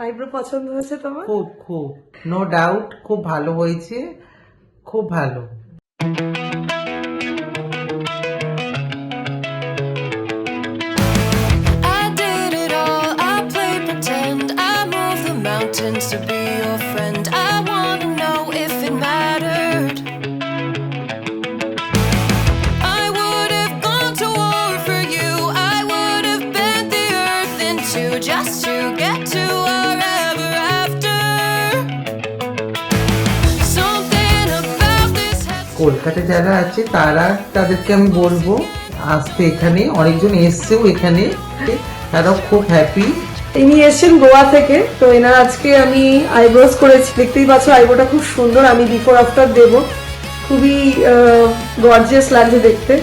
Eyebrow পছন্দ হয়েছে তোমার? খুব খুব, নো ডাউট, খুব ভালো হয়েছে, খুব ভালো। I did it all, I played pretend, I moved the mountains to be your friend. I wanna know if it mattered. I would have gone to war for you, I would have bent the earth in two just to get to our ever after. Something about this has কলকাতায় যারা আছে তারা, তাদেরকে আমি বলবো আসতে এখানে, অনেকজন এসছেও এখানে, তারাও খুব হ্যাপি। ইনি এসেছেন গোয়া থেকে, তো এনার আজকে আমি আইব্রোজ করেছি, দেখতেই পাচ্ছ আইব্রোটা খুব সুন্দর, আমি বিফোর আফটার দেবো, খুবই গর্জিয়াস লাগছে দেখতে।